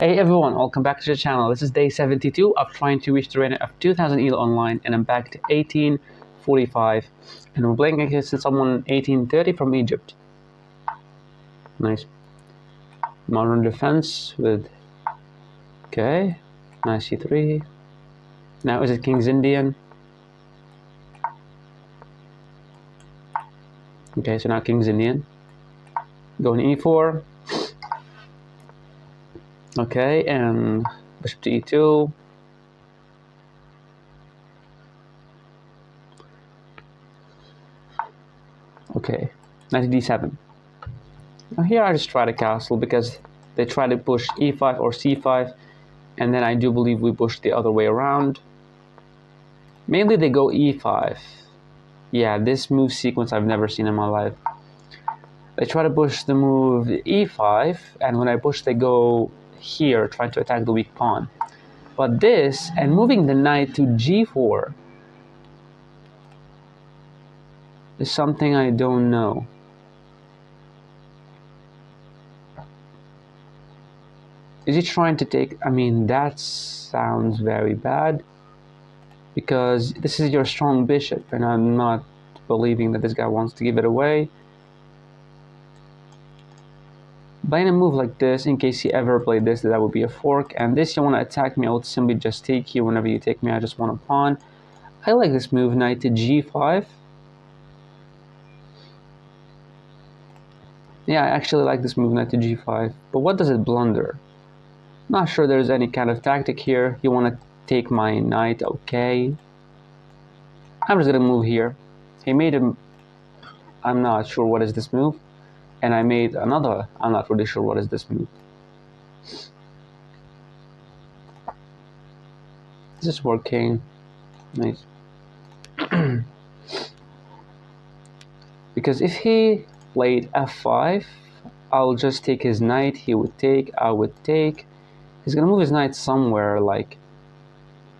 Hey everyone, welcome back to the channel. This is day 72 of trying to reach the rating of 2000 ELO online, and I'm back to 1845, and we're playing against someone 1830 from Egypt. Nice. Modern defense with, okay, nice c3. Now is it King's Indian? Okay, so now King's Indian. Going e4. Okay, and bishop to e2. Okay, knight to d7. Now here I just try to castle because they try to push e5 or c5, and then I do believe we push the other way around. Mainly they go e5. Yeah, this move sequence I've never seen in my life. They try to push the move e5, and when I push they go here, trying to attack the weak pawn. But this, and moving the knight to g4, is something I don't know. Is he trying to take, I mean, that sounds very bad, because this is your strong bishop, and I'm not believing that this guy wants to give it away. Playing a move like this, in case he ever played this, that would be a fork. And this, you want to attack me, I would simply just take you. Whenever you take me, I just want a pawn. I like this move, knight to g5. Yeah, I actually like this move, knight to g5. But what does it blunder? Not sure there's any kind of tactic here. You want to take my knight, okay. I'm just going to move here. He made him, I'm not sure what is this move. And I made another, I'm not really sure what is this move. This is working. Nice. Because if he played f5, I'll just take his knight, he would take, I would take. He's gonna move his knight somewhere, like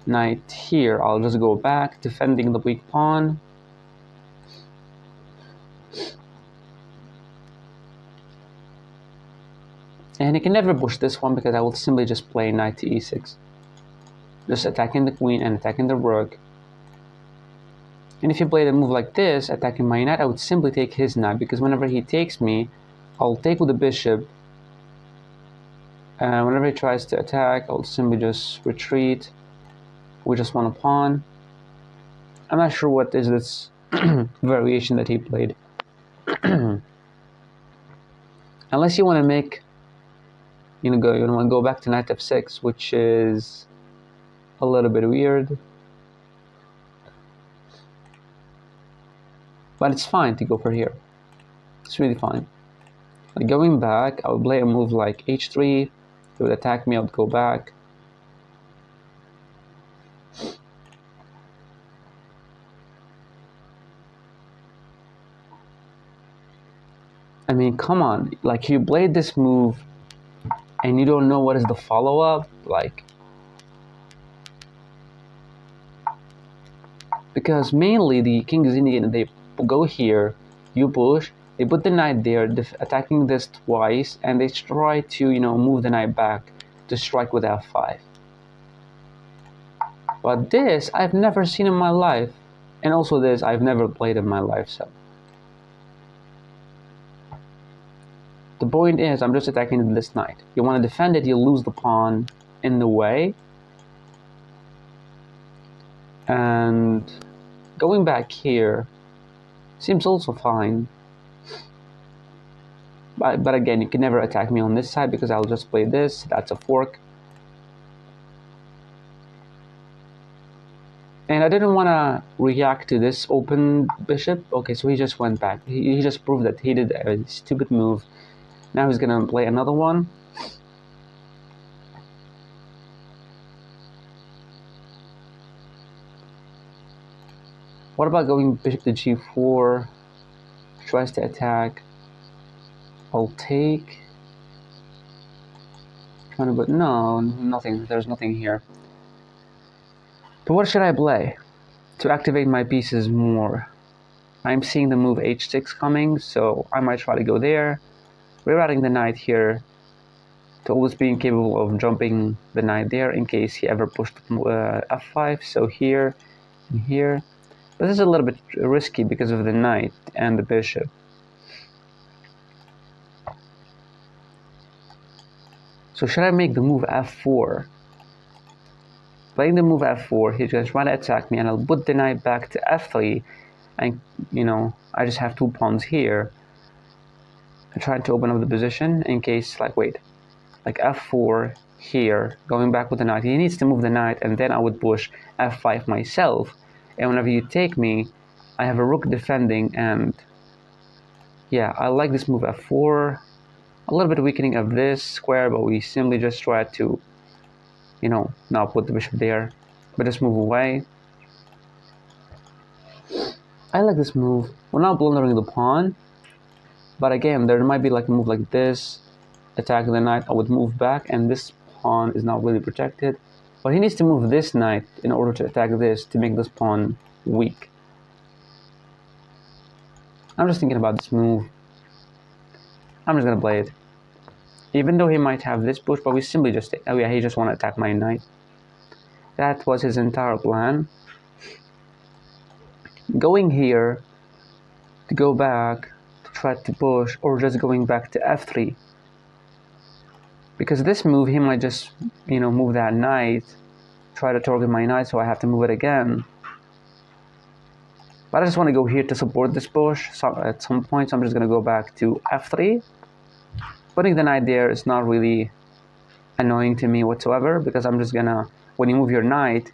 knight here. I'll just go back, defending the weak pawn. And he can never push this one because I will simply just play knight to e6. Just attacking the queen and attacking the rook. And if he played a move like this, attacking my knight, I would simply take his knight, because whenever he takes me, I'll take with the bishop. And whenever he tries to attack, I'll simply just retreat. We just want a pawn. I'm not sure what is this variation that he played. Unless you want to make, you want to go back to knight f6, which is a little bit weird. But it's fine to go for here. It's really fine. Like going back, I would play a move like h3. He would attack me, I would go back. I mean, come on. Like, you played this move and you don't know what is the follow-up. Like, because mainly the King's Indian, they go here, you push, they put the knight there, attacking this twice, and they try to, move the knight back to strike with f5. But this, I've never seen in my life. And also this, I've never played in my life, so. The point is, I'm just attacking this knight. You want to defend it, you lose the pawn in the way. And going back here seems also fine. But again, you can never attack me on this side because I'll just play this. That's a fork. And I didn't want to react to this open bishop. Okay, so he just went back. He just proved that he did a stupid move. Now he's going to play another one. What about going bishop to g4? Tries to attack. I'll take. But no, nothing. There's nothing here. But what should I play to activate my pieces more? I'm seeing the move h6 coming, so I might try to go there. Rerouting the knight here to always being capable of jumping the knight there in case he ever pushed f5. So here and here. This is a little bit risky because of the knight and the bishop. So should I make the move f4? Playing the move f4, he's going to try to attack me, and I'll put the knight back to f3, and I just have 2 pawns here. I tried to open up the position in case, like f4 here, going back with the knight. He needs to move the knight, and then I would push f5 myself. And whenever you take me, I have a rook defending, and yeah, I like this move f4. A little bit weakening of this square, but we simply just try to, not put the bishop there, but just move away. I like this move. We're not blundering the pawn, but again, there might be like a move like this, attacking the knight. I would move back, and this pawn is not really protected. But he needs to move this knight in order to attack this to make this pawn weak. I'm just thinking about this move. I'm just gonna play it. Even though he might have this push, but we simply just take. Oh yeah, he just want to attack my knight. That was his entire plan. Going here to go back to try to push, or just going back to f3. Because this move, he might just, move that knight, try to target my knight, so I have to move it again. But I just want to go here to support this push. So at some point, so I'm just going to go back to f3. Putting the knight there is not really annoying to me whatsoever, because I'm just going to, when you move your knight,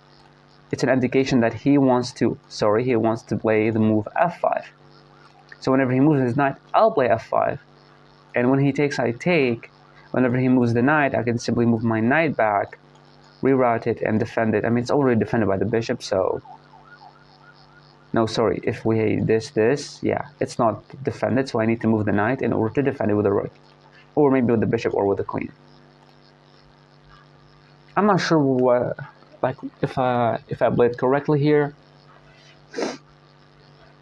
it's an indication that he wants to play the move f5. So whenever he moves his knight, I'll play f5. And when he takes, I take. Whenever he moves the knight, I can simply move my knight back, reroute it, and defend it. I mean, it's already defended by the bishop, so... No, sorry, if we this, yeah, it's not defended, so I need to move the knight in order to defend it with the rook. Or maybe with the bishop or with the queen. I'm not sure what, if I played correctly here.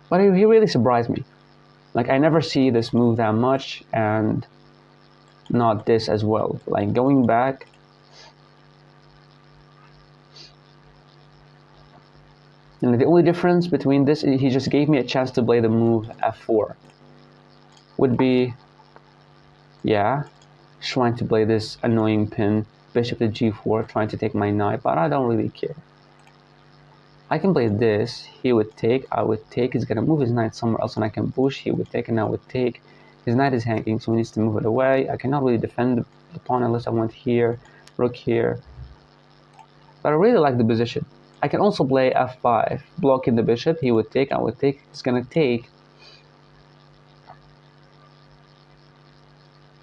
But he really surprised me. I never see this move that much, and not this as well. Going back, and the only difference between this, he just gave me a chance to play the move f4. Would be, yeah, trying to play this annoying pin, bishop to g4, trying to take my knight, but I don't really care. I can play this, he would take, I would take, he's gonna move his knight somewhere else and I can push, he would take and I would take. His knight is hanging, so he needs to move it away. I cannot really defend the pawn unless I went here, rook here. But I really like the position. I can also play f5, blocking the bishop, he would take, I would take, he's gonna take.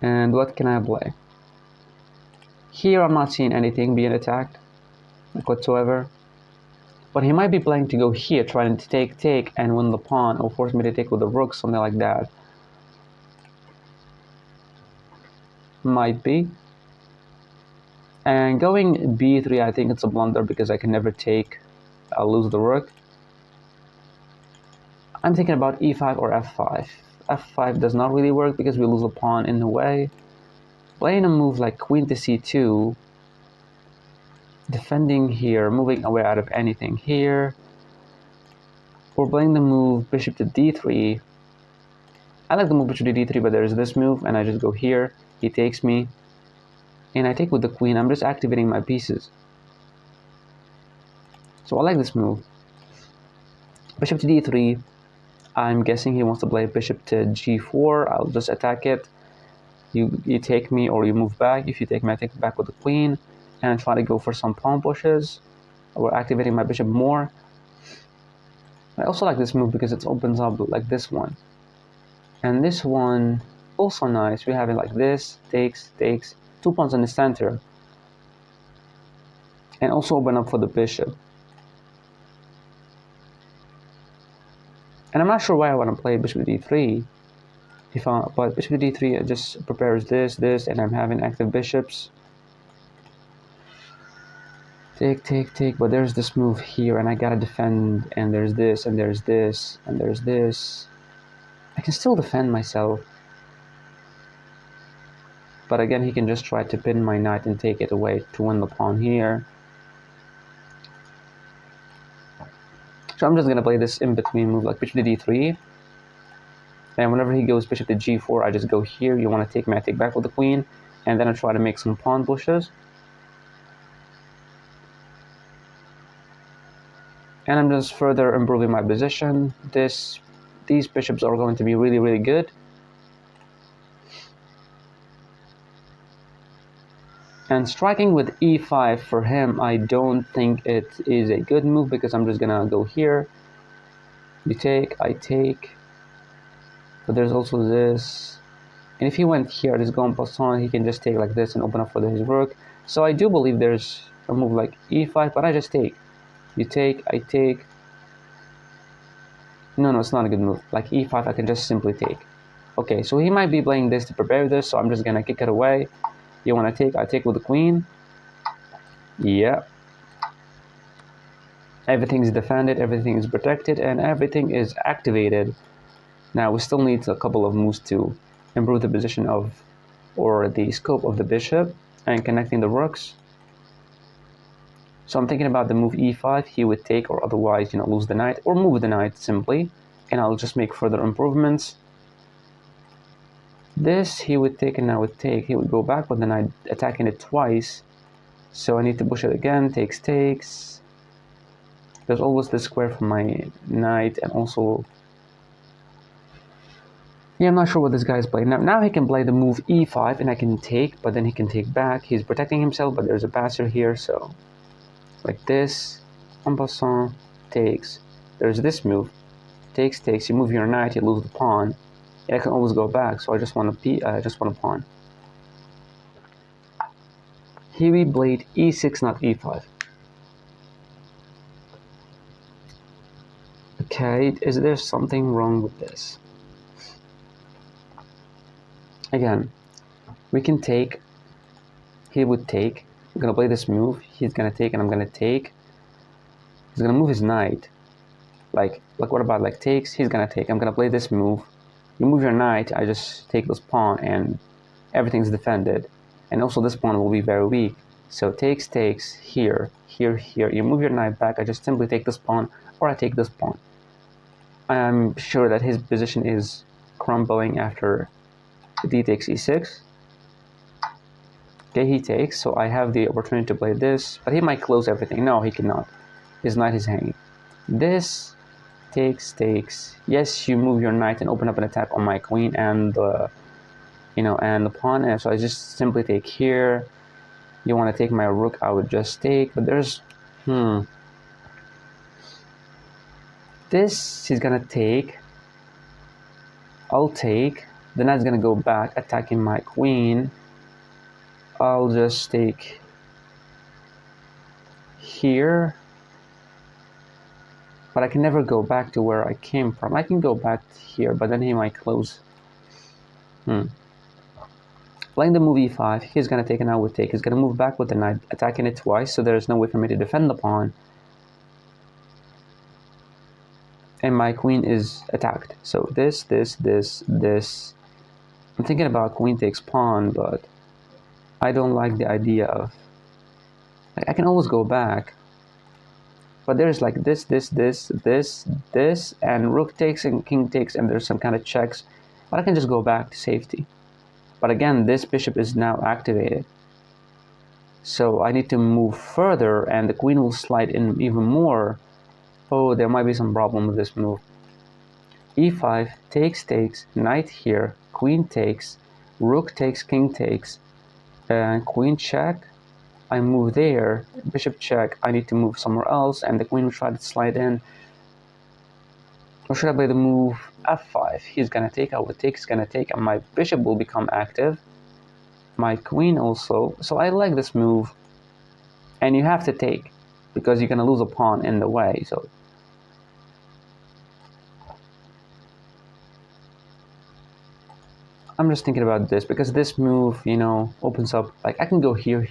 And what can I play? Here I'm not seeing anything being attacked, whatsoever. But he might be planning to go here, trying to take, and win the pawn, or force me to take with the rook, something like that. Might be. And going b3, I think it's a blunder because I can never take. I'll lose the rook. I'm thinking about e5 or f5. f5 does not really work because we lose the pawn in the way. Playing a move like queen to c2, defending here, moving away out of anything here. Or playing the move bishop to d3. I like the move bishop to d3, but there's this move, and I just go here. He takes me, and I take with the queen. I'm just activating my pieces. So I like this move. Bishop to d3. I'm guessing he wants to play bishop to g4. I'll just attack it. You take me, or you move back. If you take me, I take back with the queen, and I try to go for some pawn pushes. We're activating my bishop more. I also like this move because it opens up like this one. And this one, also nice. We have it like this, takes, 2 pawns in the center. And also open up for the bishop. And I'm not sure why I want to play bishop to d3. But bishop to d3, it just prepares this, and I'm having active bishops. Take, but there's this move here, and I gotta defend, and there's this, and there's this, and there's this. I can still defend myself. But again, he can just try to pin my knight and take it away to win the pawn here. So I'm just going to play this in-between move, like bishop to d3. And whenever he goes bishop to g4, I just go here. You want to take me, I take back with the queen. And then I try to make some pawn pushes. And I'm just further improving my position. These bishops are going to be really, really good. And striking with e5 for him, I don't think it is a good move because I'm just gonna go here. You take, I take. But there's also this. And if he went here, this go en passant, he can just take like this and open up for his rook. So I do believe there's a move like e5, but I just take. You take, I take. No, it's not a good move. Like e5, I can just simply take. Okay, so he might be playing this to prepare this, so I'm just gonna kick it away. You want to take, I take with the queen. Yeah. Everything is defended, everything is protected, and everything is activated. Now we still need a couple of moves to improve the position of, or the scope of the bishop and connecting the rooks. So I'm thinking about the move e5, he would take, or otherwise, lose the knight, or move the knight simply, and I'll just make further improvements. This he would take and I would take. He would go back with the knight, attacking it twice. So I need to push it again, takes. There's always this square for my knight, and also, yeah, I'm not sure what this guy is playing. Now he can play the move e5, and I can take, but then he can take back. He's protecting himself, but there's a passer here, so like this, en passant, takes. There's this move, takes. You move your knight, you lose the pawn. I can always go back, so I just want a pawn. Here we played e6, not e5. Okay, is there something wrong with this? Again, we can take. He would take. I'm gonna play this move. He's gonna take, and I'm gonna take. He's gonna move his knight. Like what about like takes? He's gonna take. I'm gonna play this move. You move your knight, I just take this pawn, and everything's defended. And also this pawn will be very weak. So takes, here. You move your knight back, I just simply take this pawn, or I take this pawn. I'm sure that his position is crumbling after d takes e6. Okay, he takes, so I have the opportunity to play this, but he might close everything. No, he cannot. His knight is hanging. This takes. Yes, you move your knight and open up an attack on my queen and and the pawn. And so I just simply take here. You want to take my rook, I would just take. But there's this he's gonna take. I'll take. The knight's gonna go back, attacking my queen. I'll just take here. But I can never go back to where I came from. I can go back here, but then he might close. Playing the move e5, he's going to take and I would take. He's going to move back with the knight, attacking it twice, so there's no way for me to defend the pawn. And my queen is attacked. So this. I'm thinking about queen takes pawn, but I don't like the idea of... I can always go back. But there's like this, and rook takes and king takes, and there's some kind of checks. But I can just go back to safety. But again, this bishop is now activated. So I need to move further, and the queen will slide in even more. Oh, there might be some problem with this move. e5, takes, knight here, queen takes, rook takes, king takes, and queen check. I move there, bishop check, I need to move somewhere else, and the queen will try to slide in. Or should I play the move f5? He's gonna take, I would take, he's gonna take, and my bishop will become active. My queen also. So I like this move. And you have to take, because you're gonna lose a pawn in the way. So I'm just thinking about this, because this move, opens up, like I can go here,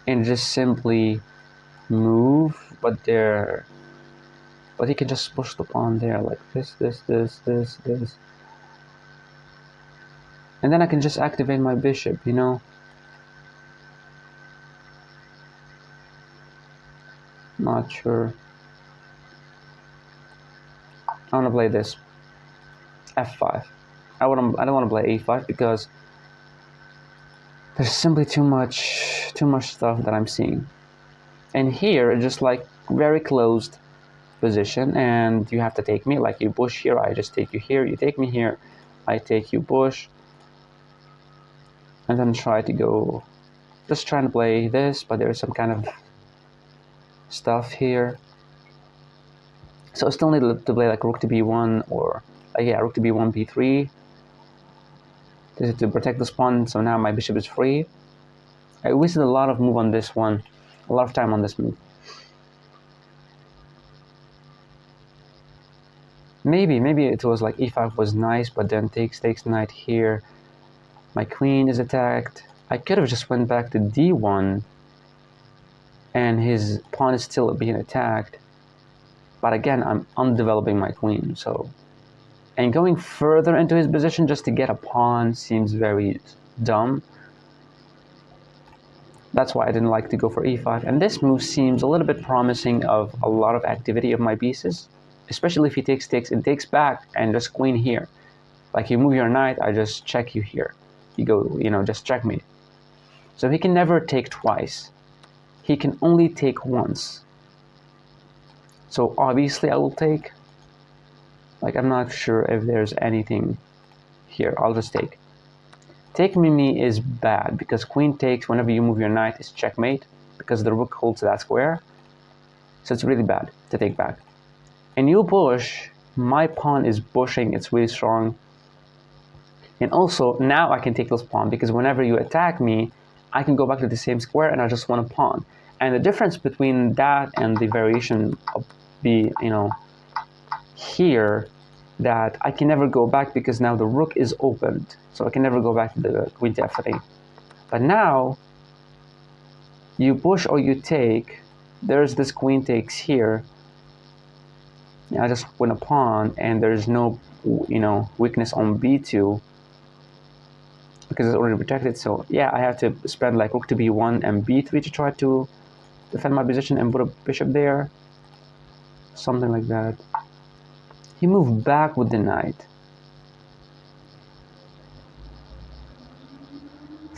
and just simply move, but he can just push the pawn there, like this. And then I can just activate my bishop, you know. Not sure. I want to play this f5. I don't want to play a5 because there's simply too much stuff that I'm seeing. And here it's just like very closed position, and you have to take me. Like you push here, I just take you here. You take me here, I take you push, and then try to go. Just trying to play this, but there's some kind of stuff here. So I still need to play like rook to b1 or yeah, rook to b1, b3. This is to protect this pawn, so now my bishop is free. I wasted a lot of move on this one, a lot of time on this move. Maybe it was like e5 was nice, but then takes knight here. My queen is attacked. I could have just went back to d1, and his pawn is still being attacked. But again, I'm undeveloping my queen, so... And going further into his position just to get a pawn seems very dumb. That's why I didn't like to go for e5. And this move seems a little bit promising of a lot of activity of my pieces. Especially if he takes and takes back and just queen here. Like you move your knight, I just check you here. You go, you know, just checkmate. So he can never take twice. He can only take once. So obviously I will take. Like I'm not sure if there's anything here. I'll just take. Take me is bad because queen takes whenever you move your knight is checkmate because the rook holds that square. So it's really bad to take back. And you push, my pawn is pushing, it's really strong. And also, now I can take this pawn because whenever you attack me, I can go back to the same square and I just want a pawn. And the difference between that and the variation of the, you know, here, that I can never go back because now the rook is opened. So I can never go back to the queen to f3. But now, you push or you take, there's this queen takes here. I just win a pawn, and there's no, you know, weakness on b2 because it's already protected. So yeah, I have to spend like rook to b1 and b3 to try to defend my position and put a bishop there, something like that. He moved back with the knight.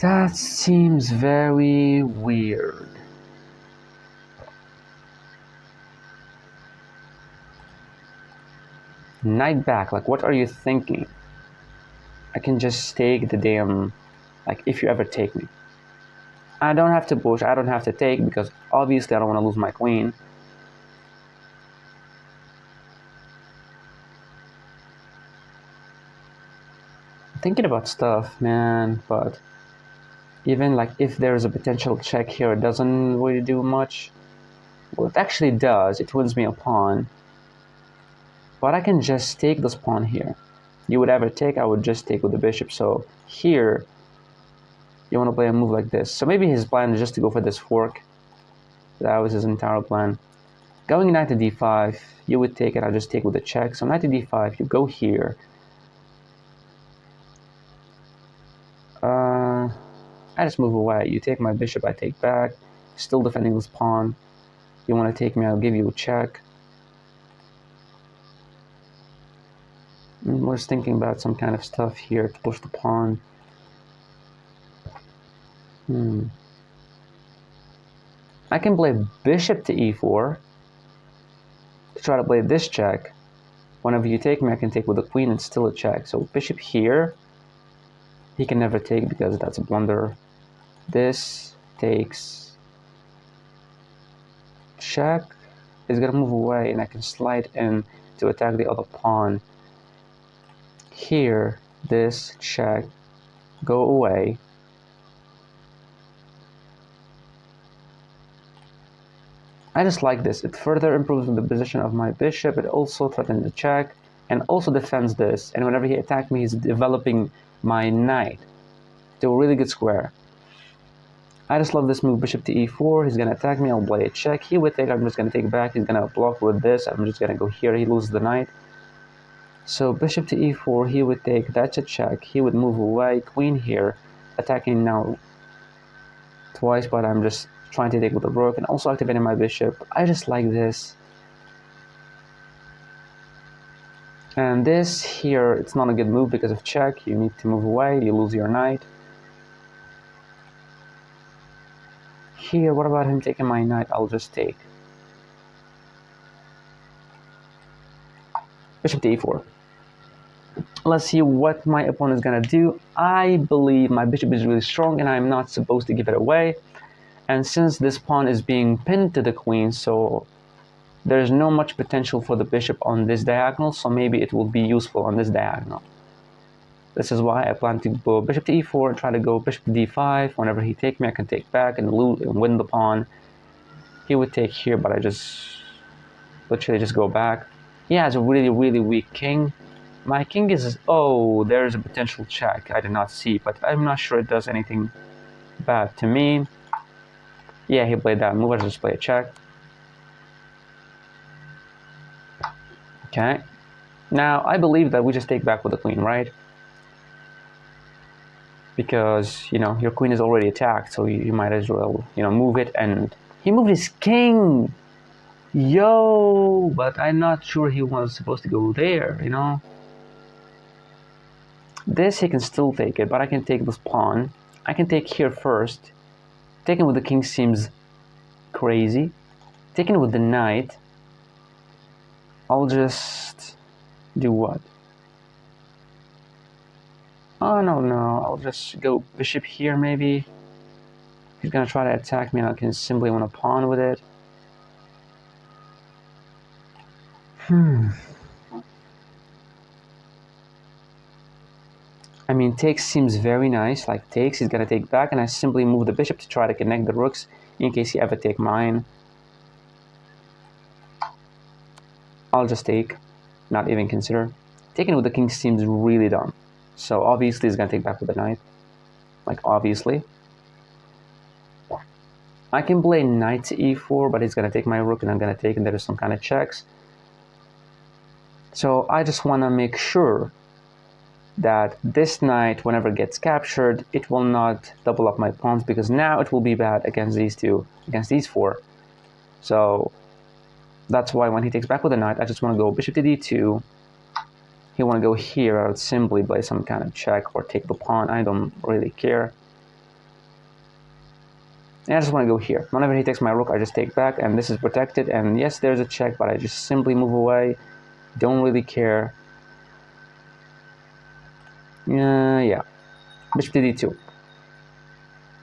That seems very weird. Knight back, like what are you thinking? I can just take the damn, like if you ever take me. I don't have to push, I don't have to take because obviously I don't want to lose my queen. I'm thinking about stuff, man, but even like if there's a potential check here, it doesn't really do much. Well, it actually does, it wins me a pawn. But I can just take this pawn here. You would ever take, I would just take with the bishop. So here, you want to play a move like this. So maybe his plan is just to go for this fork. That was his entire plan. Going knight to d5, you would take it, I'll just take with the check. So knight to d5, you go here. I just move away. You take my bishop, I take back. Still defending this pawn. You want to take me, I'll give you a check. We're just thinking about some kind of stuff here to push the pawn. I can play bishop to e4 to try to play this check. Whenever you take me, I can take with the queen and still a check. So bishop here, he can never take because that's a blunder. This takes check. He's gonna move away and I can slide in to attack the other pawn. Here, this check, go away. I just like this. It further improves the position of my bishop. It also threatens the check and also defends this. And whenever he attacks me, he's developing my knight to a really good square. I just love this move, bishop to e4. He's gonna attack me. I'll play a check. He would take. I'm just gonna take back. He's gonna block with this. I'm just gonna go here. He loses the knight. So bishop to e4, he would take, that's a check. He would move away, queen here, attacking now twice, but I'm just trying to take with the rook and also activating my bishop. I just like this. And this here, it's not a good move because of check. You need to move away, you lose your knight. Here, what about him taking my knight? I'll just take. Bishop to e4. Let's see what my opponent is gonna do. I believe my bishop is really strong and I'm not supposed to give it away. And since this pawn is being pinned to the queen, so there's no much potential for the bishop on this diagonal, so maybe it will be useful on this diagonal. This is why I plan to go bishop to e4 and try to go bishop to d5. Whenever he takes me, I can take back and win the pawn. He would take here, but I just literally just go back. He has a really, really weak king. My king is... oh, there's a potential check I did not see, but I'm not sure it does anything bad to me. Yeah, he played that move. I just play a check. Okay. Now, I believe that we just take back with the queen, right? Because, you know, your queen is already attacked, so you might as well, you know, move it. And he moved his king! Yo! But I'm not sure he was supposed to go there, you know? This, he can still take it, but I can take this pawn. I can take here first. Taking with the king seems crazy. Taking it with the knight, I'll just do what? Oh, no, I'll just go bishop here, maybe. He's gonna try to attack me and I can simply win a pawn with it. I mean, takes seems very nice, like takes, he's gonna take back, and I simply move the bishop to try to connect the rooks in case he ever take mine. I'll just take, not even consider. Taking with the king seems really dumb. So obviously he's gonna take back with the knight. Like, obviously. I can play knight to e4, but he's gonna take my rook and I'm gonna take, and there's some kind of checks. So I just wanna make sure that this knight, whenever it gets captured, it will not double up my pawns, because now it will be bad against these two, against these four. So that's why when he takes back with the knight, I just want to go bishop to d2. He want to go here, I would simply play some kind of check or take the pawn. I don't really care. And I just want to go here. Whenever he takes my rook, I just take back, and this is protected. And yes, there's a check, but I just simply move away. Don't really care. Yeah. Bishop to d2.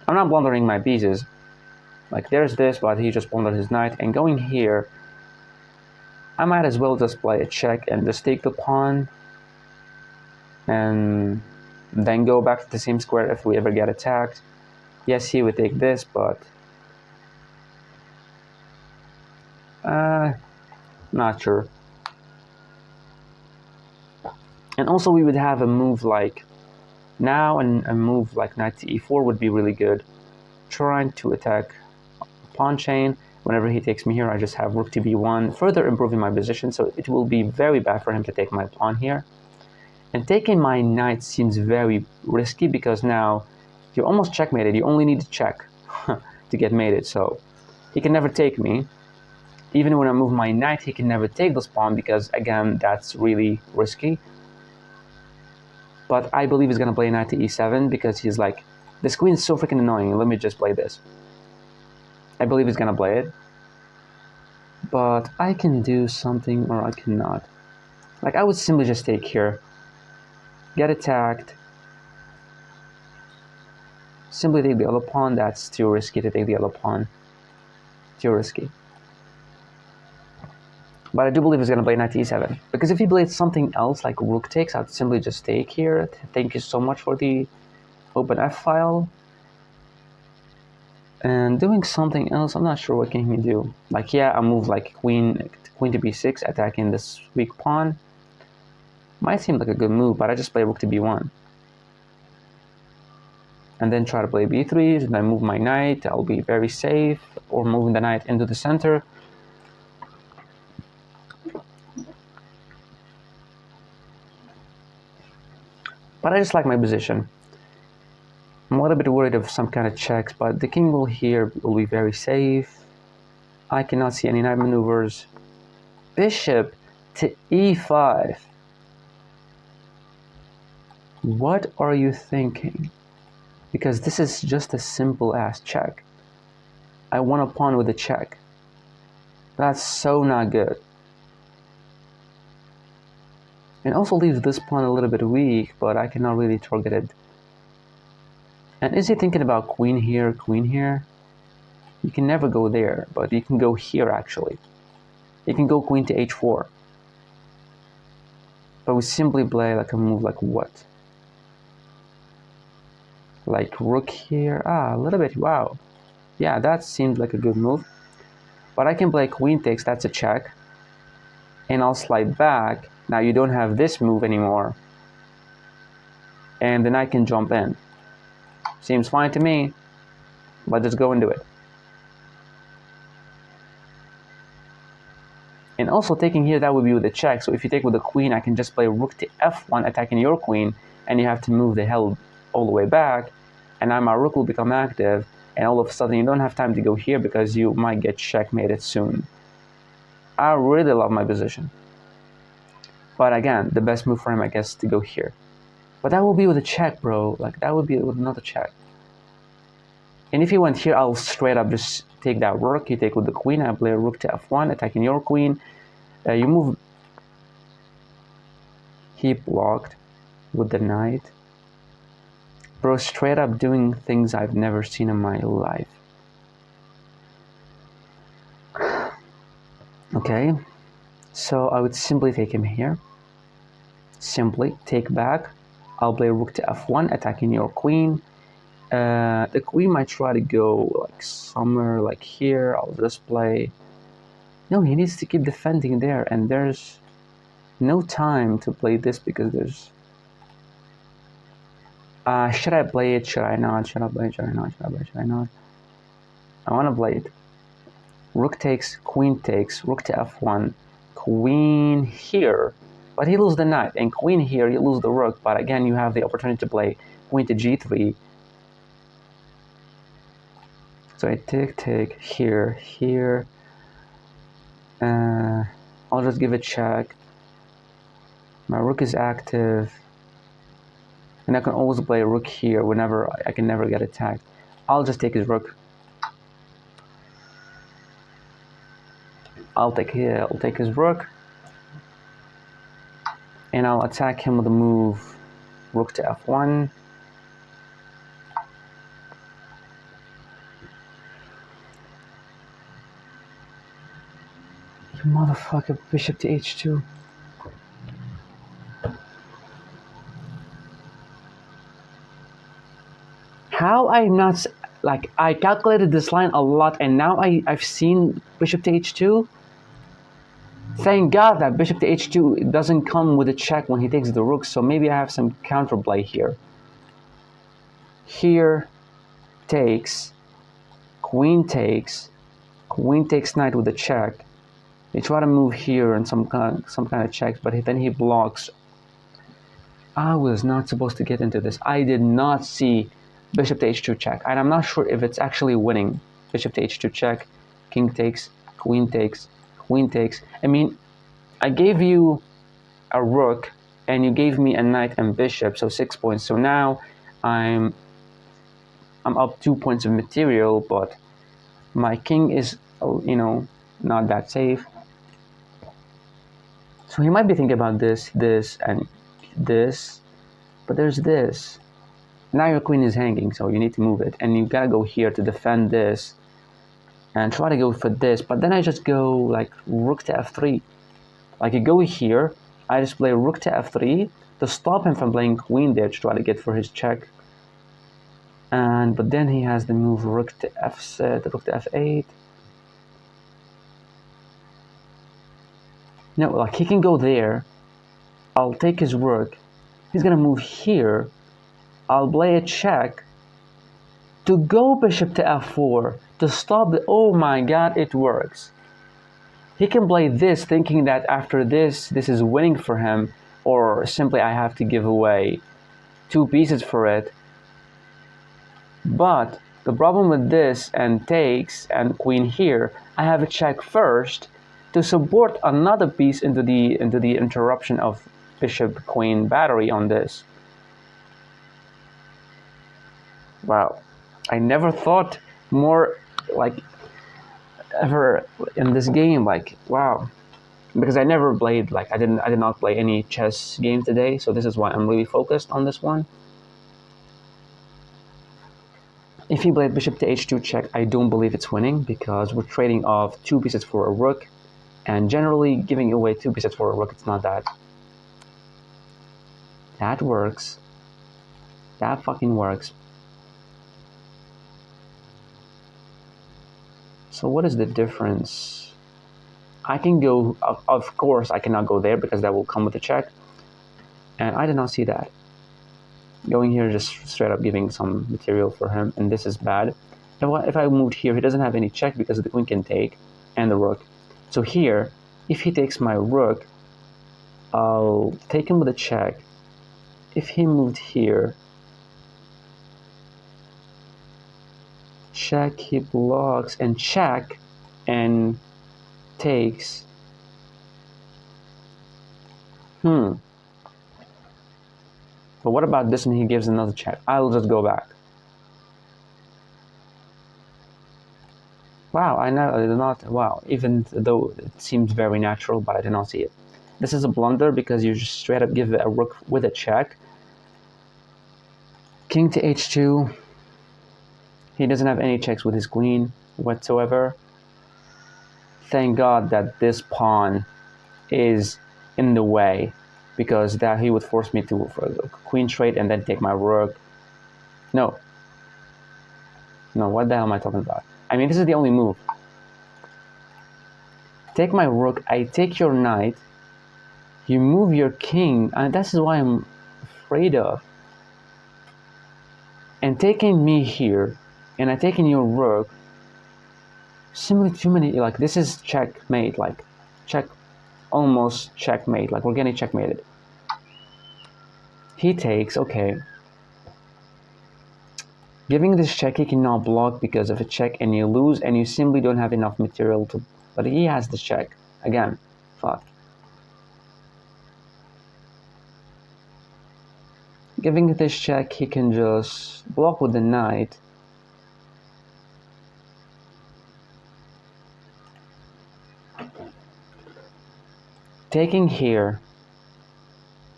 I'm not blundering my pieces. Like, there's this, but he just blundered his knight. And going here, I might as well just play a check and just take the pawn. And then go back to the same square if we ever get attacked. Yes, he would take this, but... not sure. And also we would have a move like now, and a move like knight to e4 would be really good. Trying to attack pawn chain. Whenever he takes me here, I just have rook to b1, further improving my position, so it will be very bad for him to take my pawn here. And taking my knight seems very risky, because now you're almost checkmated. You only need to check to get mated, so he can never take me. Even when I move my knight, he can never take this pawn, because again, that's really risky. But I believe he's gonna play knight to e7, because he's like, this queen is so freaking annoying, let me just play this. I believe he's gonna play it. But I can do something, or I cannot. Like, I would simply just take here. Get attacked. Simply take the other pawn. That's too risky to take the other pawn. Too risky. But I do believe he's going to play knight to e7. Because if he plays something else, like rook takes, I'd simply just take here. Thank you so much for the open f file. And doing something else, I'm not sure what can he do. Like, yeah, I move like queen to b6, attacking this weak pawn. Might seem like a good move, but I just play rook to b1. And then try to play b3, and then move my knight. I'll be very safe. Or moving the knight into the center. But I just like my position. I'm a little bit worried of some kind of checks, but the king will here will be very safe. I cannot see any knight maneuvers. Bishop to e5. What are you thinking? Because this is just a simple ass check. I won a pawn with a check. That's so not good. It also leaves this pawn a little bit weak, but I cannot really target it. And is he thinking about queen here, queen here? You can never go there, but you can go here actually. You can go queen to h4. But we simply play like a move like what? Like rook here. A little bit, wow. Yeah, that seems like a good move. But I can play queen takes, that's a check. And I'll slide back. Now you don't have this move anymore. And then I can jump in. Seems fine to me. But just go and do it. And also taking here, that would be with a check. So if you take with the queen, I can just play rook to f1, attacking your queen. And you have to move the hell all the way back. And now my rook will become active. And all of a sudden, you don't have time to go here because you might get checkmated soon. I really love my position. But again, the best move for him, I guess, is to go here. But that will be with a check, bro. Like, that would be with another check. And if he went here, I'll straight up just take that rook. You take with the queen. I play rook to f1, attacking your queen. You move. He blocked with the knight. Bro, straight up doing things I've never seen in my life. Okay, so I would simply take him here. Simply take back. I'll play rook to f1, attacking your queen. The queen might try to go like somewhere like here. I'll just play. No, he needs to keep defending there, and there's no time to play this because there's. Should I play it? Should I not? Should I play it? Should I not? Should I play it? Should I not? I want to play it. Rook takes, rook to f1, queen here. But he loses the knight, and queen here, you lose the rook. But again, you have the opportunity to play queen to g3. So I take, here. I'll just give it check. My rook is active. And I can always play a rook here whenever I can never get attacked. I'll just take his rook. I'll take his rook. And I'll attack him with a move rook to f1. You motherfucker, bishop to h2. How I'm not, like, I calculated this line a lot and now I've seen bishop to h2. Thank God that bishop to h2 doesn't come with a check when he takes the rook, so maybe I have some counterplay here. Here takes, queen takes knight with a check. They try to move here and some kind of checks, but then he blocks. I was not supposed to get into this. I did not see bishop to h2 check, and I'm not sure if it's actually winning. Bishop to h2 check, king takes, queen takes. I mean, I gave you a rook and you gave me a knight and bishop, so 6 points. So now I'm up 2 points of material, but my king is, you know, not that safe. So he might be thinking about this, and this, but there's this. Now your queen is hanging, so you need to move it, and you gotta go here to defend this and try to go for this. But then I just go like rook to f3. Like you go here, I just play rook to f3 to stop him from playing queen there to try to get for his check. But then he has the move rook to f7, rook to f8. No, like he can go there. I'll take his rook. He's gonna move here. I'll play a check to go bishop to f4 to stop the. Oh my God, it works. He can play this thinking that after this is winning for him, or simply I have to give away 2 pieces for it. But the problem with this and takes and queen here, I have a check first to support another piece into the interruption of bishop queen battery on this. Wow, I never thought more like ever in this game. Like, wow, because I never played, like I did not play any chess game today, so this is why I'm really focused on this one. If he played bishop to h2 check, I don't believe it's winning because we're trading off 2 pieces for a rook, and generally giving away 2 pieces for a rook, it's not that. That works. That fucking works. So what is the difference? I can go, of course I cannot go there because that will come with a check, and I did not see that. Going here just straight up giving some material for him, and this is bad. If I moved here, he doesn't have any check because the queen can take, and the rook. So here, if he takes my rook, I'll take him with a check. If he moved here, check, he blocks, and check, and takes. But what about this, and he gives another check? I'll just go back. Wow, I did not. Wow, even though it seems very natural, but I did not see it. This is a blunder because you just straight up give a rook with a check. King to h2. He doesn't have any checks with his queen whatsoever. Thank God that this pawn is in the way, because that he would force me to queen trade and then take my rook. No, what the hell am I talking about? I mean, this is the only move. Take my rook, I take your knight, you move your king, and this is why I'm afraid of. And taking me here, and I taking your rook, simply too many, like this is checkmate, like almost checkmate, like we're getting checkmated. He takes, okay. Giving this check, he cannot block because of a check, and you lose, and you simply don't have enough material to, but he has the check. Again, fuck. Giving this check, he can just block with the knight. Taking here,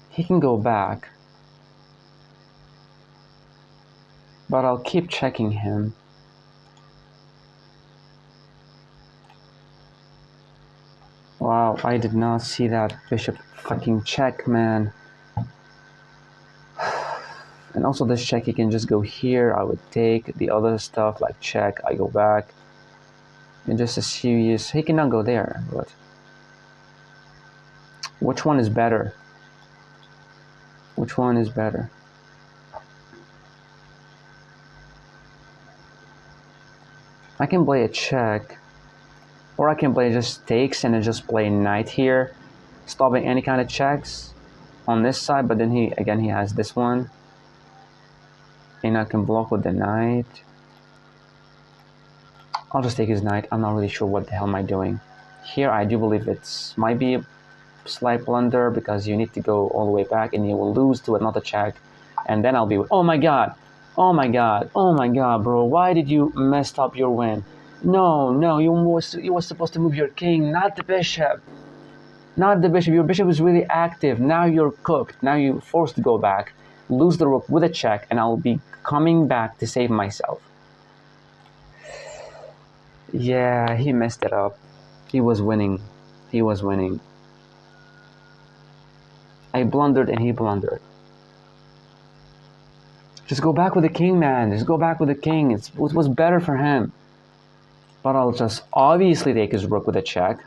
he can go back. But I'll keep checking him. Wow, I did not see that bishop fucking check, man. And also this check, he can just go here. I would take the other stuff like check, I go back. And just a serious, he cannot go there, but which one is better? Which one is better? I can play a check, or I can play just takes and then just play knight here, stopping any kind of checks on this side, but then he has this one, and I can block with the knight. I'll just take his knight. I'm not really sure what the hell am I doing. Here I do believe it might be a slight blunder because you need to go all the way back and you will lose to another check, and then I'll be, oh my god. Oh my god, bro, why did you mess up your win? No, you were supposed to move your king, not the bishop. Not the bishop, your bishop is really active. Now you're cooked, now you're forced to go back, lose the rook with a check, and I'll be coming back to save myself. Yeah, he messed it up. He was winning. I blundered and he blundered. Just go back with the king, man. Just go back with the king. It was better for him. But I'll just obviously take his rook with a check.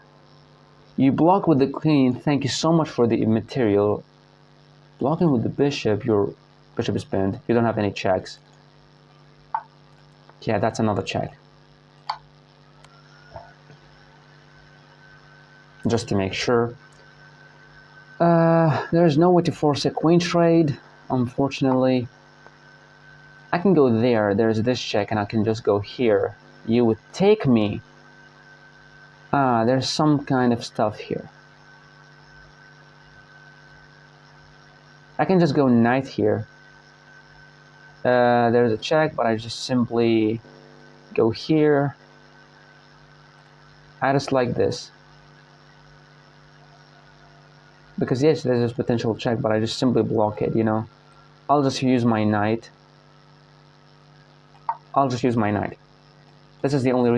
You block with the queen. Thank you so much for the material. Blocking with the bishop. Your bishop is pinned. You don't have any checks. Yeah, that's another check. Just to make sure. There's no way to force a queen trade. Unfortunately, I can go there. There's this check, and I can just go here. You would take me. There's some kind of stuff here. I can just go knight here. There's a check, but I just simply go here. I just like this. Because yes, there's this potential check, but I just simply block it, you know. I'll just use my knight. This is the only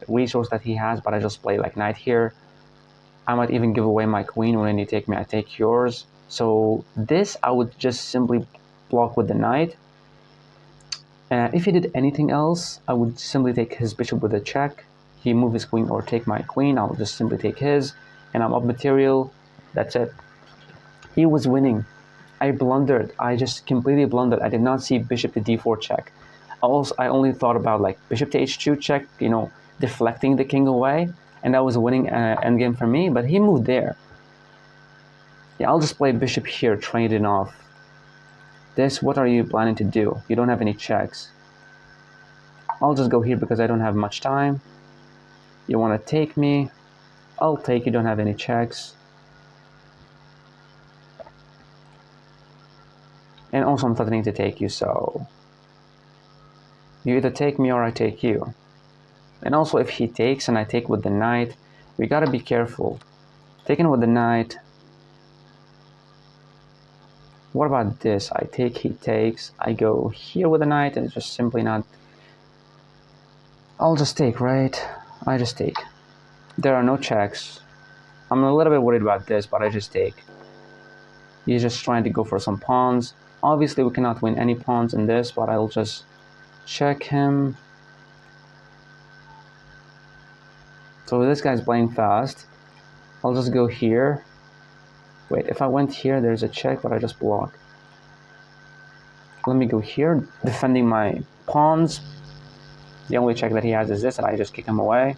resource that he has, but I just play like knight here. I might even give away my queen. When you take me, I take yours. So this I would just simply block with the knight. If he did anything else, I would simply take his bishop with a check. He move his queen or take my queen, I'll just simply take his, and I'm up material. That's it. He was winning. I blundered. I just completely blundered. I did not see bishop to d4 check. I only thought about like bishop to h2 check, you know, deflecting the king away, and that was a winning endgame for me, but he moved there. Yeah, I'll just play bishop here, trading off. This, what are you planning to do? You don't have any checks. I'll just go here because I don't have much time. You want to take me? I'll take. You don't have any checks. And also I'm threatening to take you, so you either take me or I take you. And also if he takes and I take with the knight, we gotta be careful. Taking with the knight. What about this? I take, he takes. I go here with the knight and it's just simply not. I'll just take, right? I just take. There are no checks. I'm a little bit worried about this, but I just take. He's just trying to go for some pawns. Obviously, we cannot win any pawns in this, but I'll just check him. So this guy's playing fast. I'll just go here. Wait, if I went here, there's a check, but I just block. Let me go here, defending my pawns. The only check that he has is this, and I just kick him away.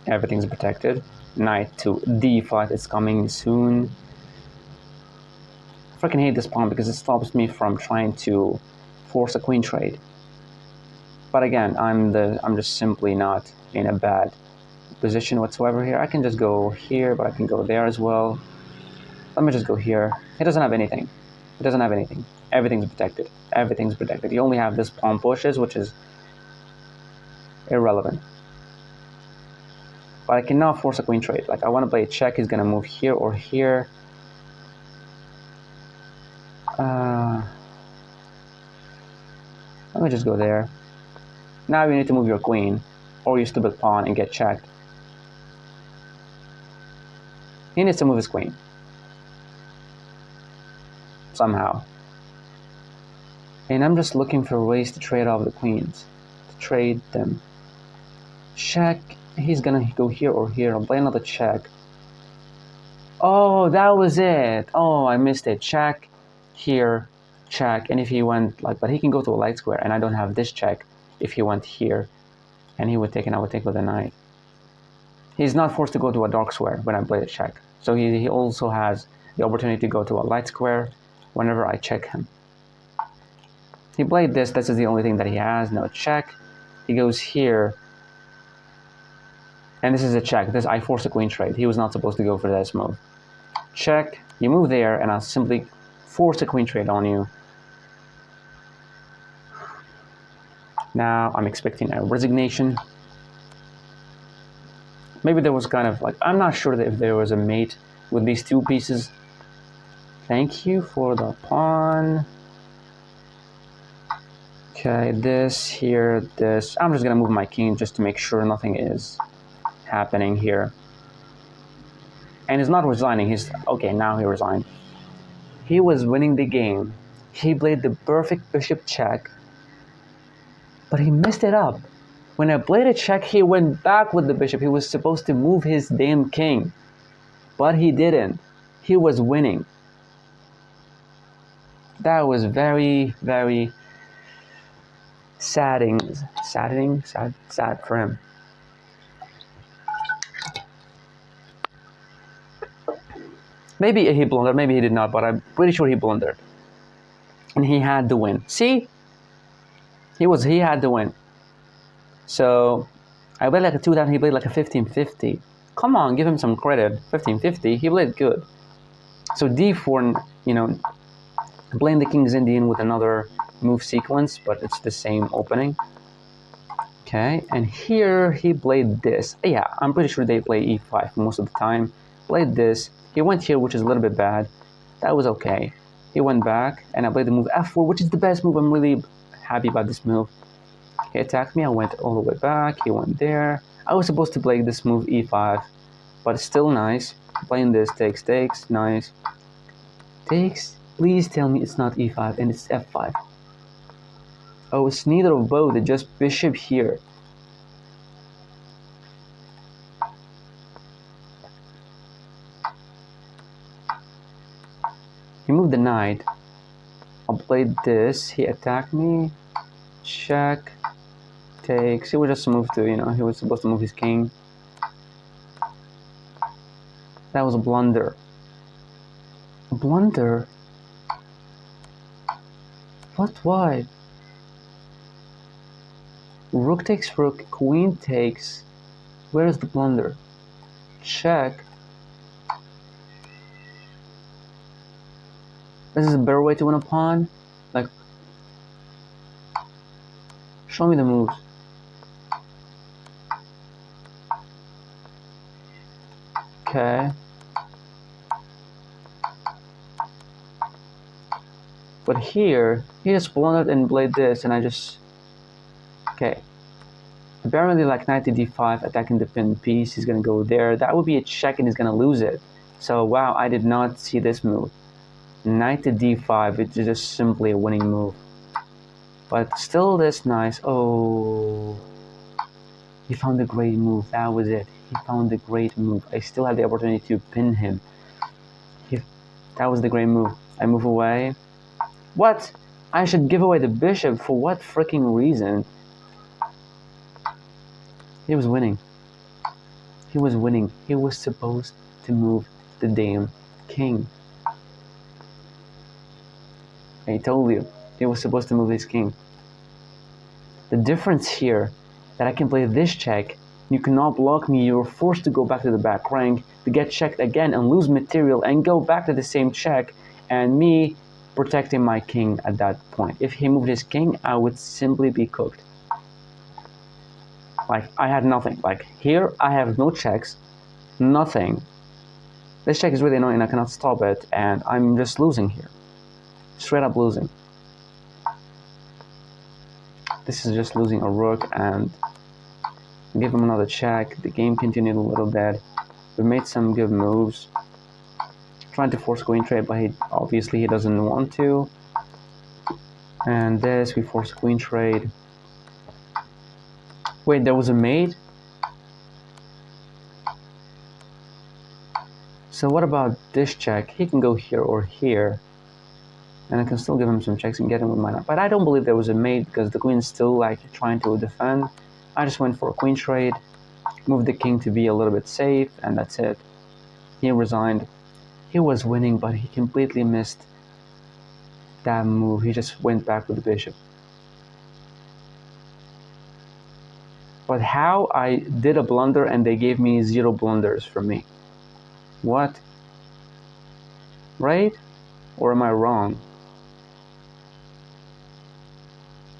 Everything's protected. Knight to d5 is coming soon. I freaking hate this pawn because it stops me from trying to force a queen trade. But again, I'm just simply not in a bad position whatsoever here. I can just go here, but I can go there as well. Let me just go here. He doesn't have anything. He doesn't have anything. Everything's protected. Everything's protected. You only have this pawn pushes, which is irrelevant. But I cannot force a queen trade. Like, I want to play a check. He's going to move here or here. Let me just go there. Now you need to move your queen or your stupid pawn and get checked. He needs to move his queen. Somehow. And I'm just looking for ways to trade off the queens. To trade them. Check. He's gonna go here or here. I'll play another check. Oh, that was it. Oh, I missed it. Check. Here. Check. And if he went like, but he can go to a light square, and I don't have this check if he went here. And he would take, and I would take with a knight. He's not forced to go to a dark square when I play the check. So he also has the opportunity to go to a light square whenever I check him. He played this. This is the only thing that he has. No check. He goes here. And this is a check. This, I force a queen trade. He was not supposed to go for this move. Check. You move there, and I'll simply force a queen trade on you. Now I'm expecting a resignation. Maybe there was kind of like, I'm not sure that if there was a mate with these two pieces. Thank you for the pawn. Okay, this, here, this. I'm just gonna move my king just to make sure nothing is happening here. And he's not resigning. He's okay. Now he resigned. He was winning the game. He played the perfect bishop check, but he messed it up. When I played a check, he went back with the bishop. He was supposed to move his damn king, but he didn't. He was winning. That was very, very sad for him. Maybe he blundered, maybe he did not, but I'm pretty sure he blundered. And he had the win. See? He had the win. So I played like a 2,000, he played like a 1550. Come on, give him some credit. 1550, he played good. So d4, you know, playing the King's Indian with another move sequence, but it's the same opening. Okay, and here he played this. Yeah, I'm pretty sure they play e5 most of the time. Played this. He went here, which is a little bit bad. That was okay. He went back, and I played the move f4, which is the best move. I'm really happy about this move. He attacked me. I went all the way back. He went there. I was supposed to play this move e5, but it's still nice. Playing this takes, nice. Takes. Please tell me it's not e5 and it's f5. Oh, it's neither of both. It's just bishop here. He moved the knight. I played this. He attacked me. Check. Takes. He was just moved to, you know, he was supposed to move his king. That was a blunder. A blunder? What? Why? Rook takes rook. Queen takes. Where is the blunder? Check. This is a better way to win a pawn? Like, show me the moves. Okay. But here, he just blundered and played this, and I just... Okay. Apparently, like knight to d5, attacking the pinned piece, he's gonna go there. That would be a check, and he's gonna lose it. So, wow, I did not see this move. Knight to d5, it's just simply a winning move. But still this nice. Oh, he found a great move. That was it. He found a great move. I still had the opportunity to pin him. That was the great move. I move away. What? I should give away the bishop? For what freaking reason? He was winning. He was winning. He was supposed to move the damn king. I told you, he was supposed to move his king. The difference here, that I can play this check, you cannot block me, you're forced to go back to the back rank, to get checked again and lose material and go back to the same check, and me protecting my king at that point. If he moved his king, I would simply be cooked. Like, I had nothing. Like, here, I have no checks, nothing. This check is really annoying, I cannot stop it, and I'm just losing here. Straight up losing. This is just losing a rook, and give him another check. The game continued a little bit. We made some good moves. Trying to force queen trade, but obviously he doesn't want to. And this, we force queen trade. Wait, there was a mate? So what about this check? He can go here or here. And I can still give him some checks and get him with my knight. But I don't believe there was a mate because the queen's still like trying to defend. I just went for a queen trade, moved the king to be a little bit safe, and that's it. He resigned. He was winning, but he completely missed that move. He just went back with the bishop. But how I did a blunder and they gave me 0 blunders from me? What? Right? Or am I wrong?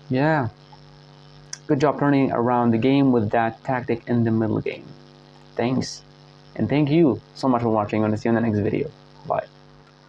Yeah. Good job turning around the game with that tactic in the middle game. Thanks. And thank you so much for watching. I'm going to see you in the next video. Bye.